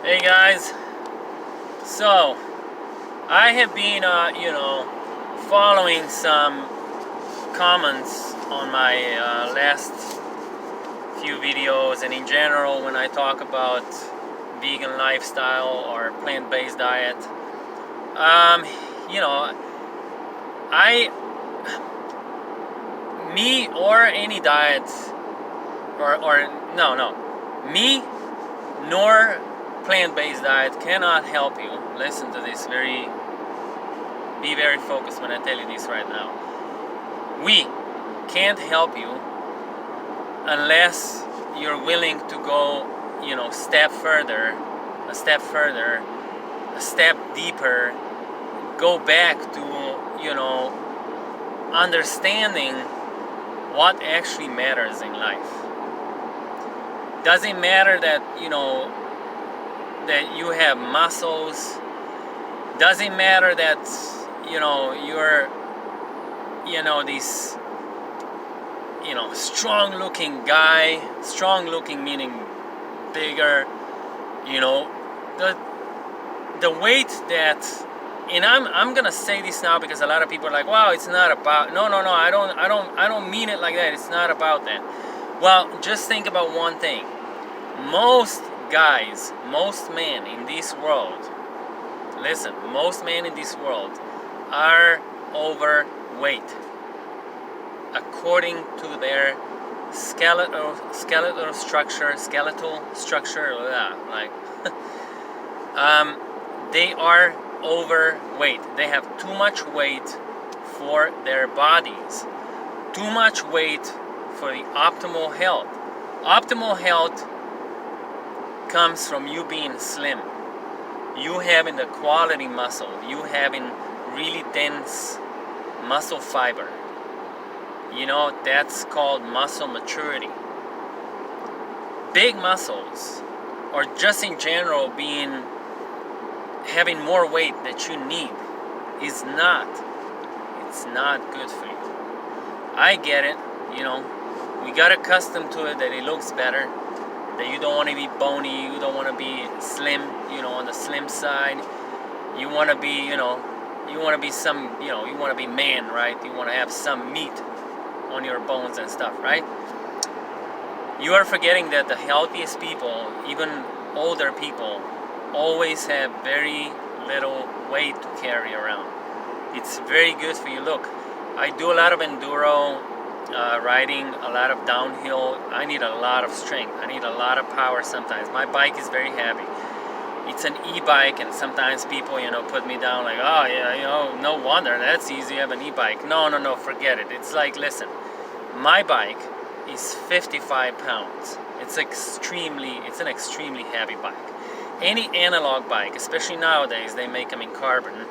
Hey guys, so I have been, following some comments on my last few videos, and in general, when I talk about vegan lifestyle or plant-based diet. Um, you know, I, me or any diet, or no, me nor plant-based diet cannot help you. Listen to this be very focused when I tell you this right now. We can't help you unless you're willing to go, a step further, a step deeper, go back to, understanding what actually matters in life. Doesn't matter that, that you have muscles. Doesn't matter that, you're, this, strong looking guy. Strong looking meaning bigger, the weight that, and I'm gonna say this now because a lot of people are like, wow, it's not about, no, I don't mean it like that. It's not about that. Well, just think about one thing. Most guys, most men in this world, listen, most men in this world are overweight according to their skeletal structure, like they are overweight. They have too much weight for their bodies, too much weight for the optimal health. Optimal health comes from you being slim, you having the quality muscle, you having really dense muscle fiber. That's called muscle maturity. Big muscles, or just in general having more weight that you need, it's not good for you. I get it. We got accustomed to it, that it looks better, that you don't want to be bony, you don't want to be slim, on the slim side. You want to be, you want to be you want to be man, right? You want to have some meat on your bones and stuff, right? You are forgetting that the healthiest people, even older people, always have very little weight to carry around. It's very good for you. Look, I do a lot of enduro riding, a lot of downhill. I need a lot of strength. I need a lot of power sometimes. My bike is very heavy. It's an e-bike, and sometimes people, put me down like, oh yeah, no wonder, that's easy, you have an e-bike. No, forget it. It's like, listen, my bike is 55 pounds. It's an extremely heavy bike. Any analog bike, especially nowadays, they make them in carbon.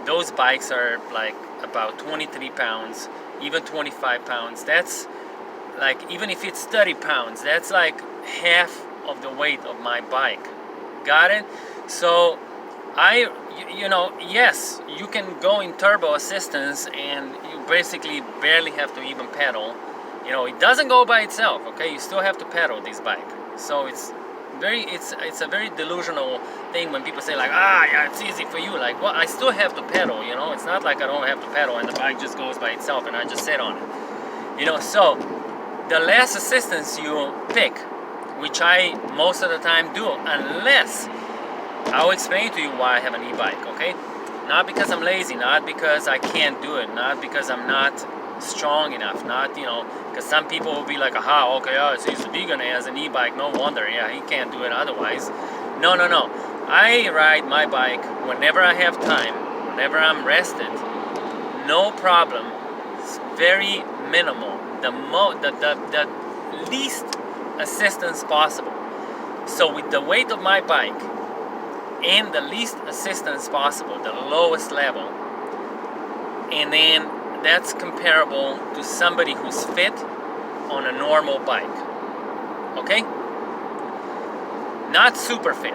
Those bikes are like about 23 pounds, even 25 pounds. That's like, even if it's 30 pounds, that's like half of the weight of my bike. Got it? So yes, you can go in turbo assistance and you basically barely have to even pedal. It doesn't go by itself, okay? You still have to pedal this bike. So it's a very delusional thing when people say like, yeah, it's easy for you. Like, well, I still have to pedal, It's not like I don't have to pedal and the bike just goes by itself and I just sit on it. So the less assistance you pick, which I most of the time do, unless I'll explain to you why I have an e-bike, okay? Not because I'm lazy, not because I can't do it, not because I'm not strong enough, not, because some people will be like, aha, okay, so he's a vegan and has an e-bike, no wonder, yeah, he can't do it otherwise. No. I ride my bike whenever I have time, whenever I'm rested, no problem. It's very minimal, the least assistance possible. So with the weight of my bike and the least assistance possible, the lowest level, and then that's comparable to somebody who's fit on a normal bike. Okay? Not super fit,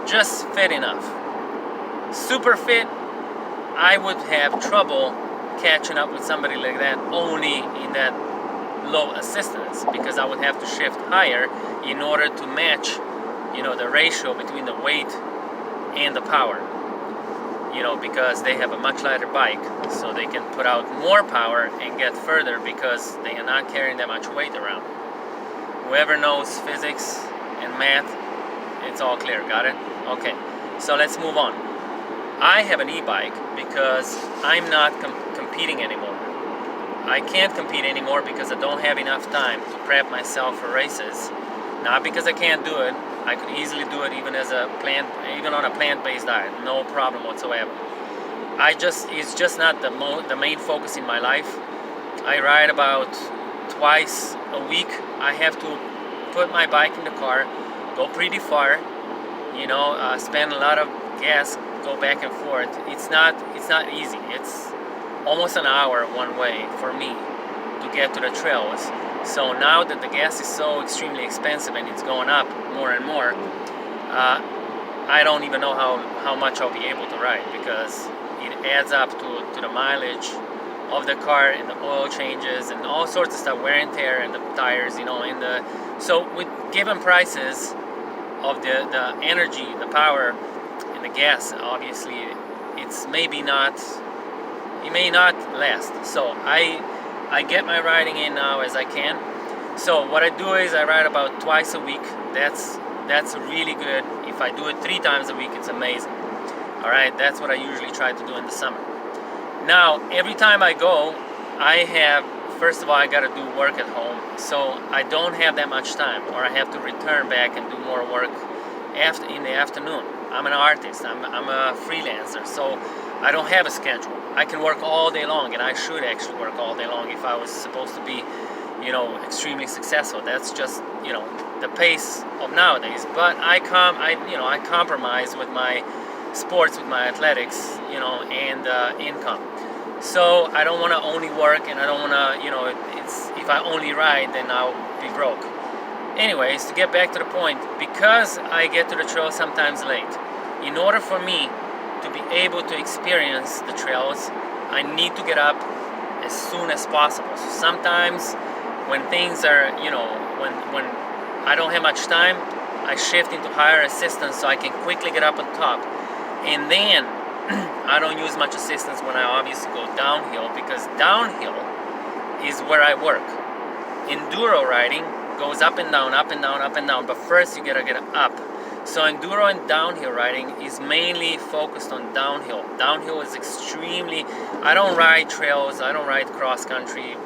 just fit enough. Super fit, I would have trouble catching up with somebody like that only in that low assistance, because I would have to shift higher in order to match, the ratio between the weight and the power, because they have a much lighter bike, so they can put out more power and get further because they are not carrying that much weight around. Whoever knows physics and math, it's all clear. Got it? Okay, so let's move on. I have an e-bike because I'm not competing anymore. I can't compete anymore because I don't have enough time to prep myself for races. Not because I can't do it. I could easily do it even even on a plant-based diet, no problem whatsoever. It's just not the main focus in my life. I ride about twice a week. I have to put my bike in the car, go pretty far, spend a lot of gas, go back and forth. It's not easy. It's almost an hour one way for me to get to the trails. So now that the gas is so extremely expensive and it's going up more and more, I don't even know how much I'll be able to ride, because it adds up to the mileage of the car and the oil changes and all sorts of stuff, wear and tear, and the tires, so with given prices of the energy, the power, and the gas, obviously it may not last. So I get my riding in now as I can. So what I do is I ride about twice a week. That's really good. If I do it 3 times a week, it's amazing. All right, that's what I usually try to do in the summer. Now, every time I go, first of all, I got to do work at home, so I don't have that much time, or I have to return back and do more work in the afternoon. I'm an artist. I'm a freelancer, so I don't have a schedule. I can work all day long, and I should actually work all day long if I was supposed to be, extremely successful. That's just, the pace of nowadays. But I compromise with my sports, with my athletics, and income. So I don't want to only work, and I don't want to, if I only ride, then I'll be broke. Anyways, to get back to the point, because I get to the trail sometimes late, in order for me to be able to experience the trails, I need to get up as soon as possible. So sometimes when things are, when I don't have much time, I shift into higher assistance so I can quickly get up on top. And then I don't use much assistance when I obviously go downhill, because downhill is where I work. Enduro riding goes up and down, up and down, up and down, but first you gotta get up. So enduro and downhill riding is mainly focused on downhill. Downhill is I don't ride trails, I don't ride cross country,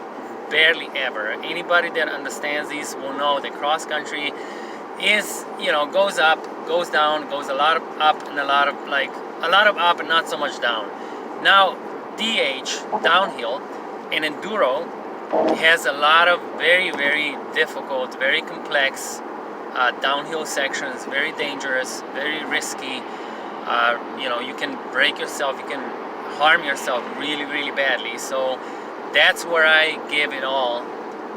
barely ever. Anybody that understands these will know that cross country is, goes up, goes down, goes a lot of up and a lot of up and not so much down. Now, DH, downhill, and enduro has a lot of very, very difficult, very complex downhill sections, very dangerous, very risky. You can break yourself, you can harm yourself really, really badly. So that's where I give it all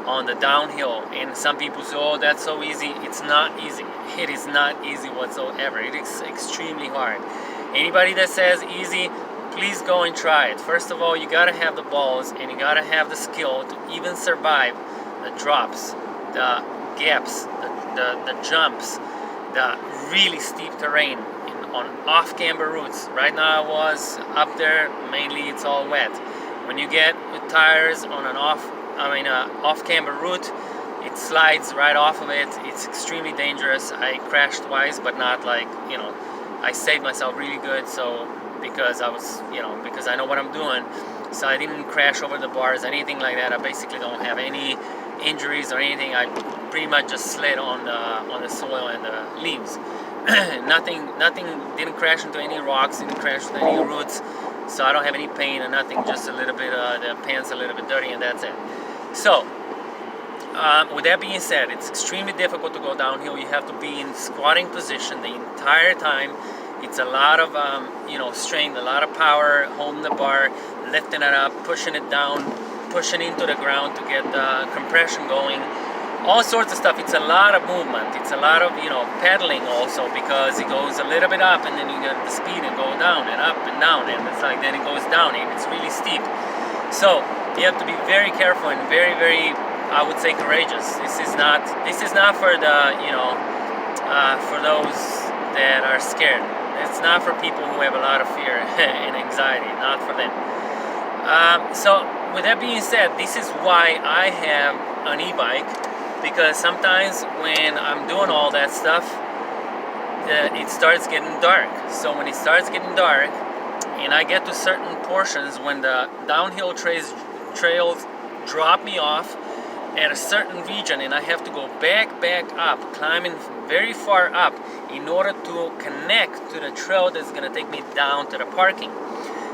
on the downhill. And some people say, oh, that's so easy. It's not easy. It is not easy whatsoever. It is extremely hard. Anybody that says easy, please go and try it. First of all, you gotta have the balls, and you gotta have the skill to even survive the drops, the gaps, the jumps, the really steep terrain on off-camber routes. Right now I was up there, mainly it's all wet. When you get with tires on an off-camber route, it slides right off of it. It's extremely dangerous. I crashed twice, but not like, I saved myself really good, so because I know what I'm doing, so I didn't crash over the bars, anything like that. I basically don't have any injuries or anything. I pretty much just slid on the soil and the leaves. nothing didn't crash into any rocks, didn't crash into any roots, so I don't have any pain or nothing, just a little bit, the pants a little bit dirty, and that's it. So with that being said, it's extremely difficult to go downhill. You have to be in squatting position the entire time. It's a lot of strain, a lot of power, holding the bar, lifting it up, pushing it down, pushing into the ground to get the compression going, all sorts of stuff. It's a lot of movement. It's a lot of pedaling also, because it goes a little bit up and then you get the speed and go down and up and down, and it's like then it goes down and it's really steep. So you have to be very careful and very, very, I would say, courageous. This is not for the for those that are scared. It's not for people who have a lot of fear and anxiety, not for them. So with that being said, this is why I have an e-bike, because sometimes when I'm doing all that stuff, it starts getting dark. So when it starts getting dark and I get to certain portions when the downhill trails drop me off at a certain region, and I have to go back up, climbing very far up in order to connect to the trail that's going to take me down to the parking.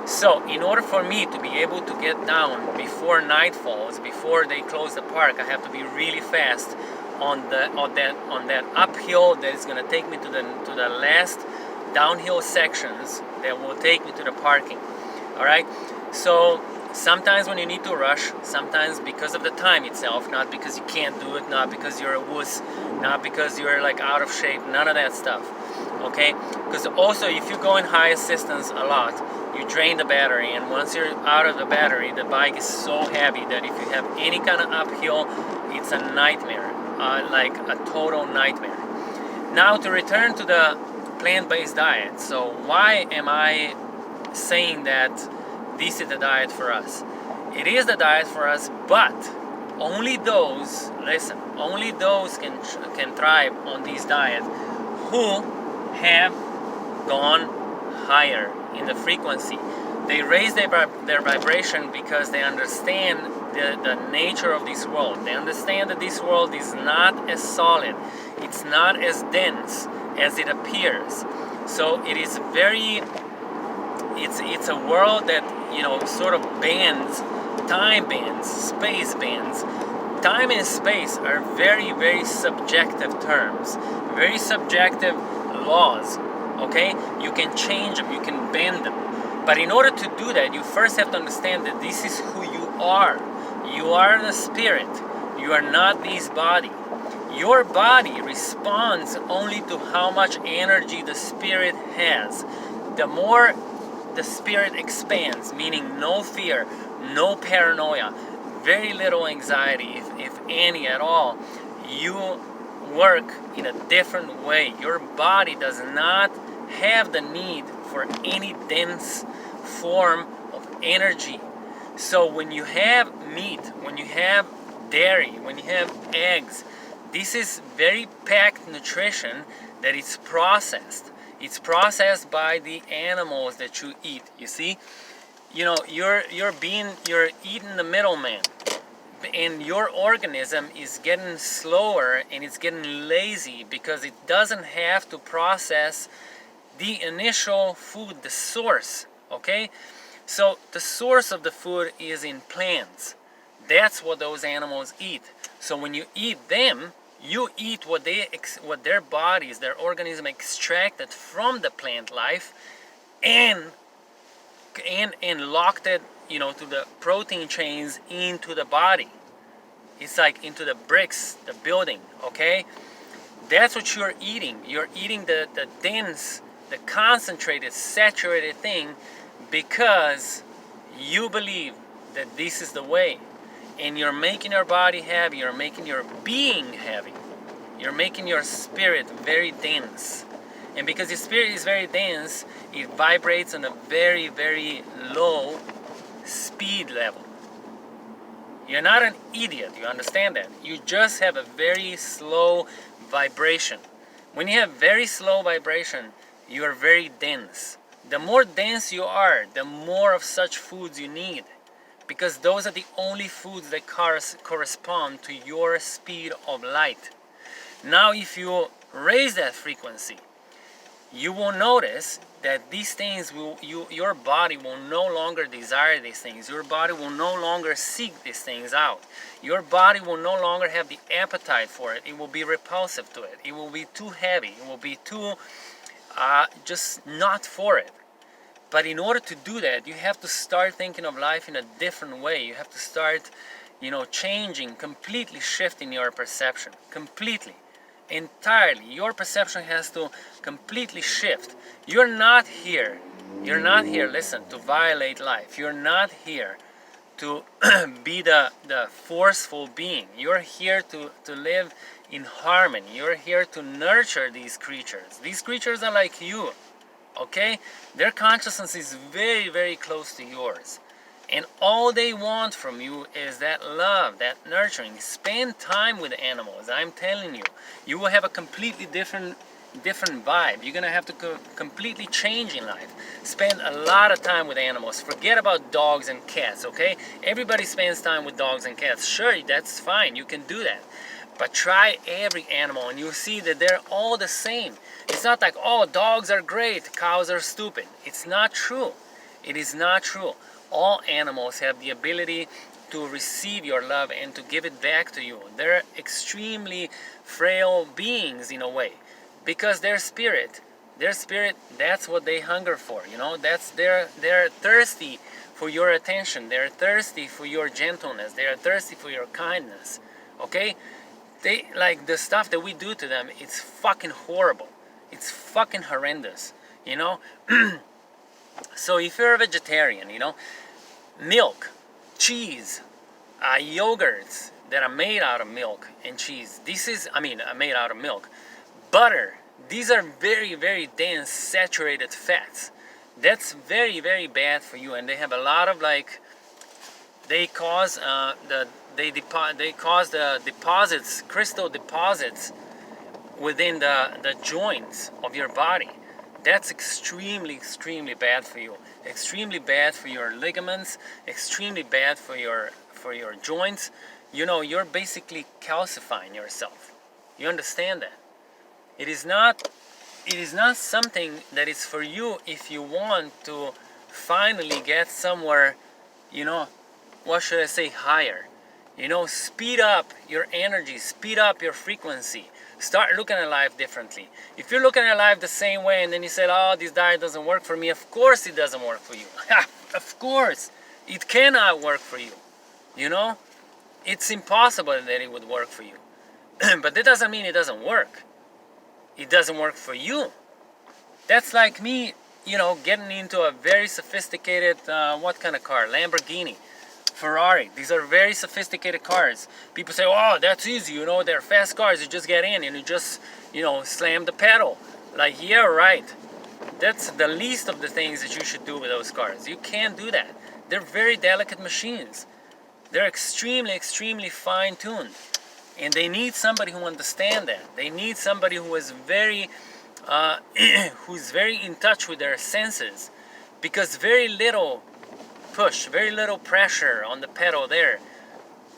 So in order for me to be able to get down before night falls, before they close the park, I have to be really fast on that uphill that is going to take me to the last downhill sections that will take me to the parking. All right. So sometimes when you need to rush, sometimes because of the time itself, not because you can't do it, not because you're a wuss, not because you're like out of shape, none of that stuff. Okay? Because also if you go in high assistance a lot, you drain the battery, and once you're out of the battery, the bike is so heavy that if you have any kind of uphill, it's a nightmare, like a total nightmare. Now to return to the plant-based diet. So why am I saying that this is the diet for us? It is the diet for us, but only those, listen, only those can thrive on this diet who have gone higher in the frequency. They raise their vibration because they understand the nature of this world. They understand that this world is not as solid, it's not as dense as it appears. So it is very, it's a world that, you know, sort of bends, time bends, space bends. Time and space are very, very subjective terms, very subjective laws. Okay, you can change them, you can bend them, but in order to do that, you first have to understand that this is who you are. You are the spirit. You are not this body. Your body responds only to how much energy the spirit has. The more the spirit expands, meaning no fear, no paranoia, very little anxiety, if any at all, you work in a different way. Your body does not have the need for any dense form of energy. So when you have meat, when you have dairy, when you have eggs, this is very packed nutrition that is processed. It's processed by the animals that you eat. You see, you know, you're eating the middleman, and your organism is getting slower and it's getting lazy because it doesn't have to process the initial food, the source. Okay, so the source of the food is in plants. That's what those animals eat. So when you eat them, you eat what their bodies, their organism extracted from the plant life, and locked it, you know, to the protein chains into the body. It's like into the bricks, the building. Okay, that's what you're eating. You're eating the dense, the concentrated, saturated thing because you believe that this is the way. And you're making your body heavy, you're making your being heavy. You're making your spirit very dense. And because your spirit is very dense, it vibrates on a very, very low speed level. You're not an idiot, you understand that. You just have a very slow vibration. When you have very slow vibration, you are very dense. The more dense you are, the more of such foods you need, because those are the only foods that correspond to your speed of light. Now if you raise that frequency, you will notice that these things your body will no longer desire these things. Your body will no longer seek these things out. Your body will no longer have the appetite for it. It will be repulsive to it. It will be too heavy. It will be too just not for it. But in order to do that, you have to start thinking of life in a different way. You have to start, you know, changing, completely shifting your perception. Completely. Entirely. Your perception has to completely shift. You're not here, listen, to violate life. You're not here to be the forceful being. You're here to live in harmony. You're here to nurture these creatures. These creatures are like you, okay? Their consciousness is very, very close to yours. And all they want from you is that love, that nurturing. Spend time with animals. I'm telling you, you will have a completely different vibe. You're gonna have to completely change in life. Spend a lot of time with animals. Forget about dogs and cats, okay? Everybody spends time with dogs and cats. Sure, that's fine. You can do that. But try every animal and you'll see that they're all the same. It's not like, oh, dogs are great, cows are stupid. It's not true. It is not true. All animals have the ability to receive your love and to give it back to you. They're extremely frail beings in a way, because their spirit, that's what they hunger for. You know, that's they're thirsty for your attention. They're thirsty for your gentleness. They are thirsty for your kindness. Okay, they like the stuff that we do to them. It's fucking horrible. It's fucking horrendous. You know. So if you're a vegetarian, you know, milk, cheese, yogurts that are made out of milk and cheese. Made out of milk. Butter. These are very, very dense, saturated fats. That's very, very bad for you, and they have a lot of they cause the deposits, crystal deposits within the joints of your body. That's extremely, extremely bad for you. Extremely bad for your ligaments. Extremely bad for your joints. You know, you're basically calcifying yourself. You understand that? It is not something that is for you if you want to finally get somewhere, you know, what should I say, higher. You know, speed up your energy, speed up your frequency. Start looking at life differently. If you're looking at life the same way and then you say, oh, this diet doesn't work for me, of course it doesn't work for you. Of course. It cannot work for you. You know? It's impossible that it would work for you. But that doesn't mean it doesn't work. It doesn't work for you. That's like me, you know, getting into a very sophisticated, what kind of car? Lamborghini. Ferrari. These are very sophisticated cars. People say, oh, that's easy, you know, they're fast cars. You just get in and you just, you know, slam the pedal. Like, yeah, right. That's the least of the things that you should do with those cars. You can't do that. They're very delicate machines. They're extremely, extremely fine-tuned. And they need somebody who understands that. They need somebody who is very, who's very in touch with their senses. Because very little push, very little pressure on the pedal there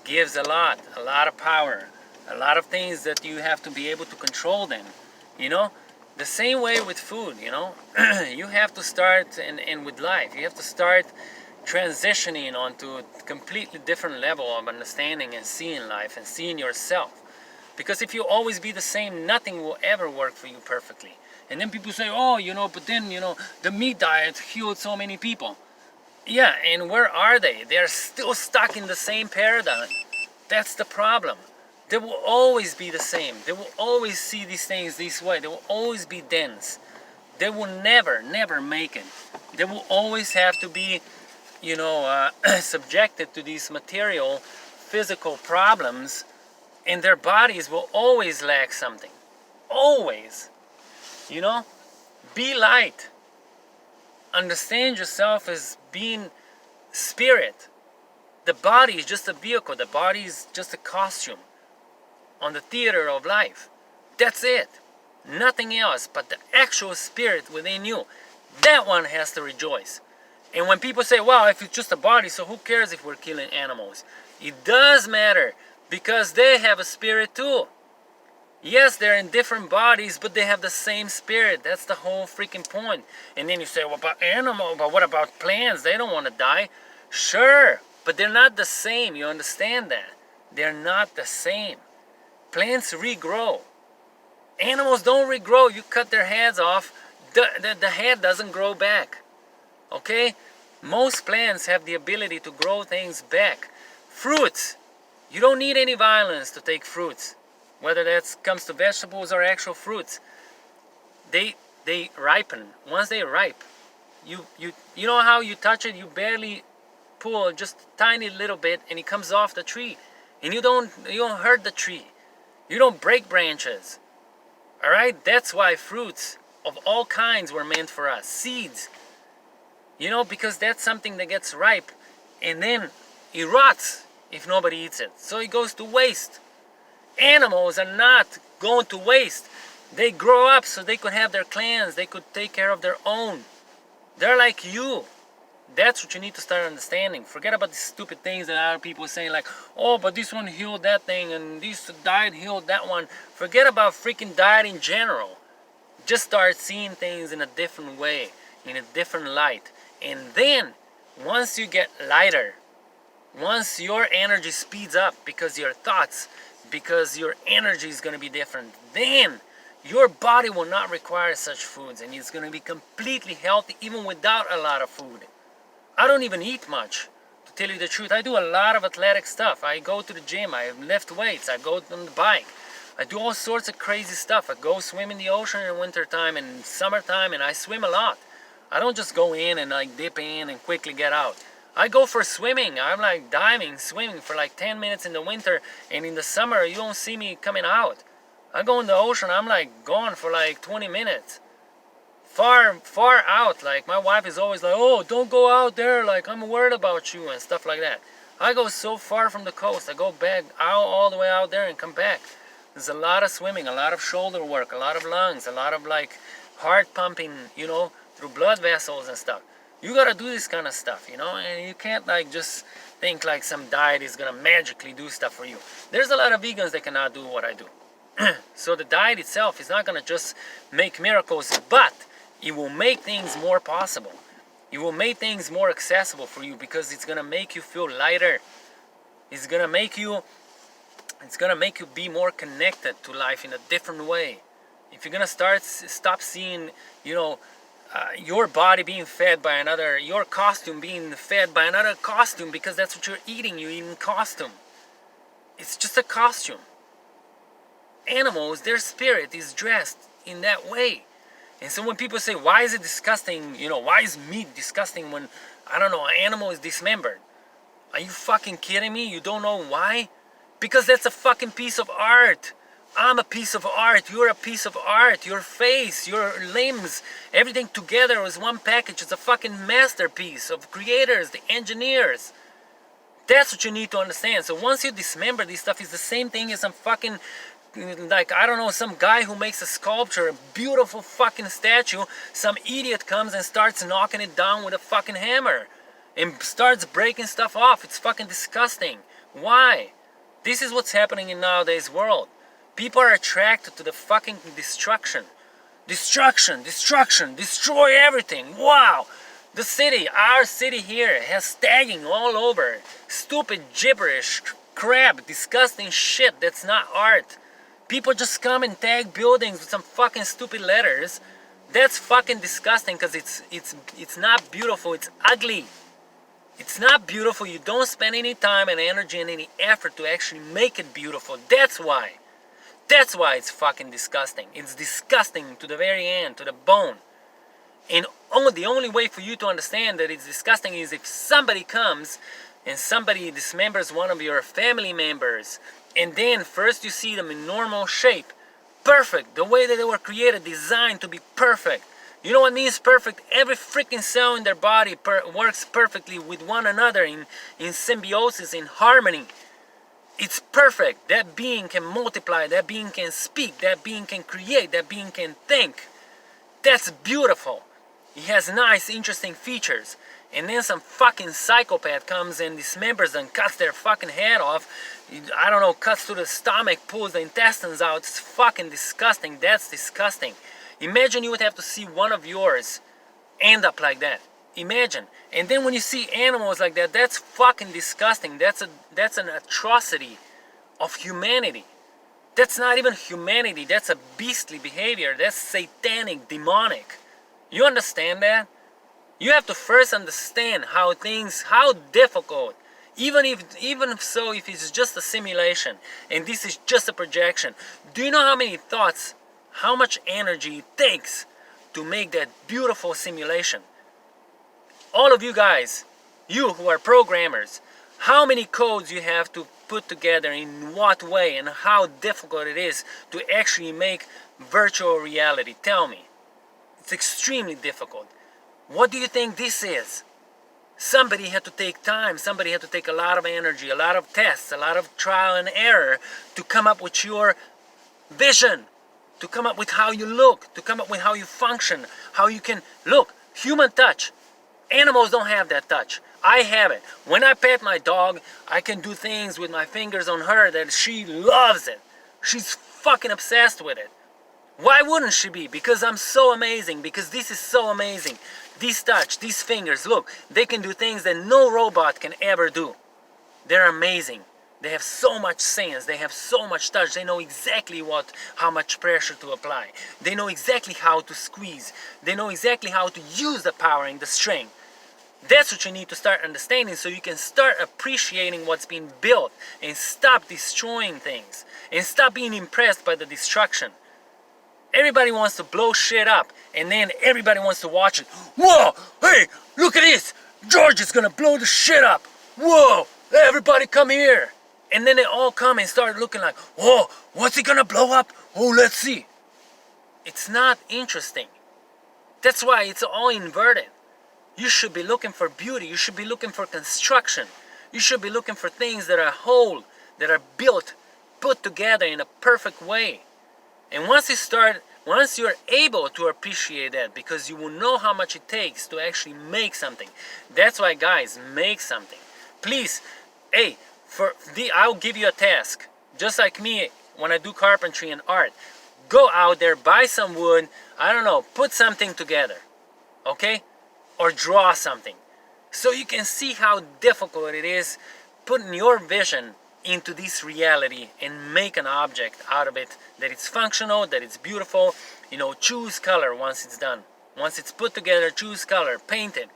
gives a lot of power, a lot of things that you have to be able to control them, you know. The same way with food, you know. You have to start, and with life, you have to start transitioning onto a completely different level of understanding and seeing life and seeing yourself. Because if you always be the same, nothing will ever work for you perfectly. And then people say, oh, you know, but then, you know, the meat diet killed so many people. Yeah, and where are they? They're still stuck in the same paradigm. That's the problem. They will always be the same. They will always see these things this way. They will always be dense. They will never, never make it. They will always have to be, you know, subjected to these material, physical problems, and their bodies will always lack something. Always. You know? Be light. Understand yourself as being spirit. The body is just a vehicle. The body is just a costume on the theater of life. That's it. Nothing else but the actual spirit within you. That one has to rejoice. And when people say, well, if it's just a body, so who cares if we're killing animals? It does matter, because they have a spirit too. Yes, they're in different bodies, but they have the same spirit. That's the whole freaking point. And then you say, well, about animals, but what about plants? They don't want to die. Sure, but they're not the same. You understand that? They're not the same. Plants regrow. Animals don't regrow. You cut their heads off, the head doesn't grow back. Okay? Most plants have the ability to grow things back. Fruits. You don't need any violence to take fruits. Whether that comes to vegetables or actual fruits, they ripen. Once they ripe, you know how you touch it, you barely pull just a tiny little bit and it comes off the tree. And you don't hurt the tree. You don't break branches. Alright? That's why fruits of all kinds were meant for us. Seeds. You know, because that's something that gets ripe and then it rots if nobody eats it. So it goes to waste. Animals are not going to waste. They grow up so they could have their clans. They could take care of their own. They're like you. That's what you need to start understanding. Forget about these stupid things that other people are saying like, oh, but this one healed that thing and this diet healed that one. Forget about freaking diet in general. Just start seeing things in a different way, in a different light. And then, once you get lighter, once your energy speeds up because your thoughts, because your energy is going to be different, then your body will not require such foods and it's going to be completely healthy even without a lot of food. I don't even eat much, to tell you the truth. I do a lot of athletic stuff. I go to the gym, I lift weights, I go on the bike. I do all sorts of crazy stuff. I go swim in the ocean in winter time and summertime, and I swim a lot. I don't just go in and like dip in and quickly get out. I go for swimming. I'm like diving, swimming for like 10 minutes in the winter, and in the summer you don't see me coming out. I go in the ocean, I'm like gone for like 20 minutes. Far out. Like my wife is always like, oh, don't go out there, like I'm worried about you and stuff like that. I go so far from the coast. I go back out all the way out there and come back. There's a lot of swimming, a lot of shoulder work, a lot of lungs, a lot of like heart pumping, you know, through blood vessels and stuff. You gotta do this kind of stuff, you know, and you can't like just think like some diet is gonna magically do stuff for you. There's a lot of vegans that cannot do what I do. So the diet itself is not gonna just make miracles, but it will make things more possible. It will make things more accessible for you because it's gonna make you feel lighter. It's gonna make you be more connected to life in a different way. If you're gonna stop seeing, you know, your body being fed by another, your costume being fed by another costume because that's what you're eating. You're eating costume. It's just a costume. Animals, their spirit is dressed in that way. And so when people say, why is it disgusting, you know, why is meat disgusting when, I don't know, an animal is dismembered? Are you fucking kidding me? You don't know why? Because that's a fucking piece of art. I'm a piece of art. You're a piece of art. Your face, your limbs, everything together is one package. It's a fucking masterpiece of creators, the engineers. That's what you need to understand. So once you dismember this stuff, it's the same thing as some fucking, like, I don't know, some guy who makes a sculpture, a beautiful fucking statue. Some idiot comes and starts knocking it down with a fucking hammer and starts breaking stuff off. It's fucking disgusting. Why? This is what's happening in nowadays world. People are attracted to the fucking destruction. Destruction, destruction, destroy everything. Wow. The city, our city here has tagging all over. Stupid gibberish, crap, disgusting shit that's not art. People just come and tag buildings with some fucking stupid letters. That's fucking disgusting because it's not beautiful, it's ugly. It's not beautiful. You don't spend any time and energy and any effort to actually make it beautiful. That's why. That's why it's fucking disgusting. It's disgusting to the very end, to the bone. And the only way for you to understand that it's disgusting is if somebody comes and somebody dismembers one of your family members, and then first you see them in normal shape, perfect, the way that they were created, designed to be perfect. You know what means perfect? Every freaking cell in their body works perfectly with one another in symbiosis, in harmony. It's perfect. That being can multiply, that being can speak, that being can create, that being can think. That's beautiful. It has nice, interesting features. And then some fucking psychopath comes and dismembers them, cuts their fucking head off, I don't know, cuts to the stomach, pulls the intestines out. It's fucking disgusting. That's disgusting. Imagine you would have to see one of yours end up like that. Imagine. And then when you see animals like that, that's fucking disgusting. That's an atrocity of humanity. That's not even humanity. That's a beastly behavior. That's satanic, demonic. You understand that? You have to first understand how difficult, even if it's just a simulation and this is just a projection. Do you know how many thoughts, how much energy it takes to make that beautiful simulation? All of you guys, You who are programmers, how many codes you have to put together, in what way, and how difficult it is to actually make virtual reality? Tell me. It's extremely difficult. What do you think this is? Somebody had to take time, somebody had to take a lot of energy, a lot of tests, a lot of trial and error to come up with your vision, to come up with how you look, to come up with how you function, how you can look. Human touch. Animals don't have that touch. I have it. When I pet my dog, I can do things with my fingers on her that she loves it. She's fucking obsessed with it. Why wouldn't she be? Because I'm so amazing. Because this is so amazing. This touch, these fingers, look, they can do things that no robot can ever do. They're amazing. They have so much sense. They have so much touch. They know exactly how much pressure to apply. They know exactly how to squeeze. They know exactly how to use the power and the strength. That's what you need to start understanding, so you can start appreciating what's being built and stop destroying things and stop being impressed by the destruction. Everybody wants to blow shit up, and then everybody wants to watch it. Whoa, hey, look at this. George is gonna blow the shit up. Whoa, everybody come here. And then they all come and start looking like, whoa, what's he gonna blow up? Oh, let's see. It's not interesting. That's why it's all inverted. You should be looking for beauty. You should be looking for construction. You should be looking for things that are whole, that are built, put together in a perfect way. And once you're able to appreciate that, because you will know how much it takes to actually make something. That's why, guys, make something. Please, hey, I'll give you a task. Just like me, when I do carpentry and art. Go out there, buy some wood, I don't know, put something together. Okay? Or draw something. So you can see how difficult it is putting your vision into this reality and make an object out of it that it's functional, that it's beautiful. You know, choose color once it's done. Once it's put together, choose color, paint it.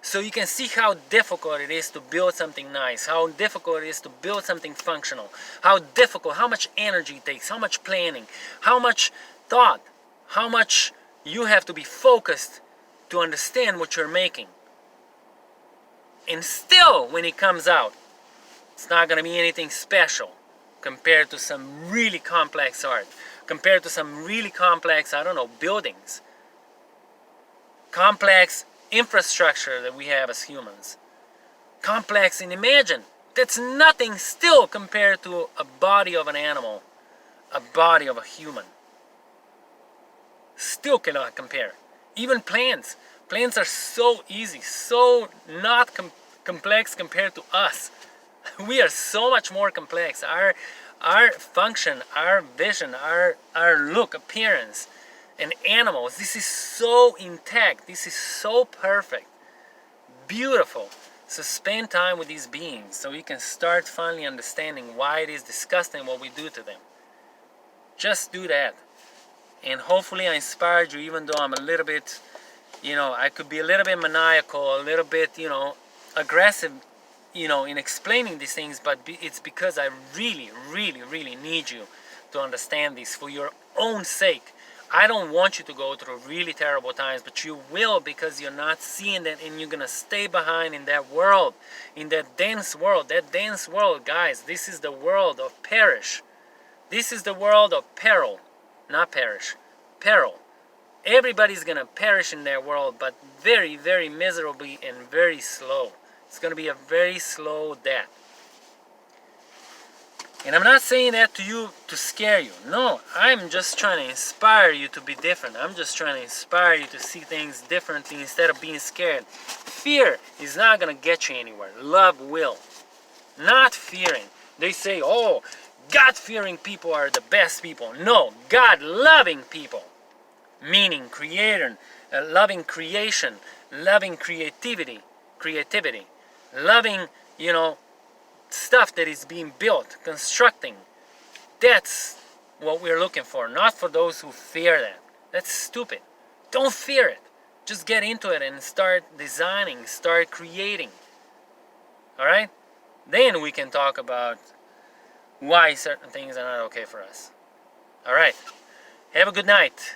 So you can see how difficult it is to build something nice, how difficult it is to build something functional, how much energy it takes, how much planning, how much thought, how much you have to be focused to understand what you're making. And still, when it comes out, it's not going to be anything special compared to some really complex art, compared to some really complex, I don't know, buildings, complex infrastructure that we have as humans. Complex, and imagine, that's nothing still compared to a body of an animal, a body of a human. Still cannot compare. Even plants. Plants are so easy, so not complex compared to us. We are so much more complex. Our function, our vision, our look, appearance, and animals, this is so intact. This is so perfect. Beautiful. So spend time with these beings so you can start finally understanding why it is disgusting what we do to them. Just do that. And hopefully I inspired you, even though I'm a little bit, I could be a little bit maniacal, a little bit, aggressive, in explaining these things, but it's because I really, really, really need you to understand this for your own sake. I don't want you to go through really terrible times, but you will, because you're not seeing that, and you're gonna stay behind in that world, in that dense world. That dense world, guys, this is the world of perish. This is the world of peril, not perish, peril. Everybody's gonna perish in that world, but very, very miserably and very slow. It's going to be a very slow death. And I'm not saying that to you to scare you. No, I'm just trying to inspire you to be different. I'm just trying to inspire you to see things differently instead of being scared. Fear is not going to get you anywhere. Love will. Not fearing. They say, oh, God-fearing people are the best people. No, God-loving people. Meaning creator, loving creation, loving creativity. Loving, stuff that is being built, constructing. That's what we're looking for, not for those who fear that. That's stupid. Don't fear it. Just get into it and start designing, start creating. Alright? Then we can talk about why certain things are not okay for us. Alright. Have a good night.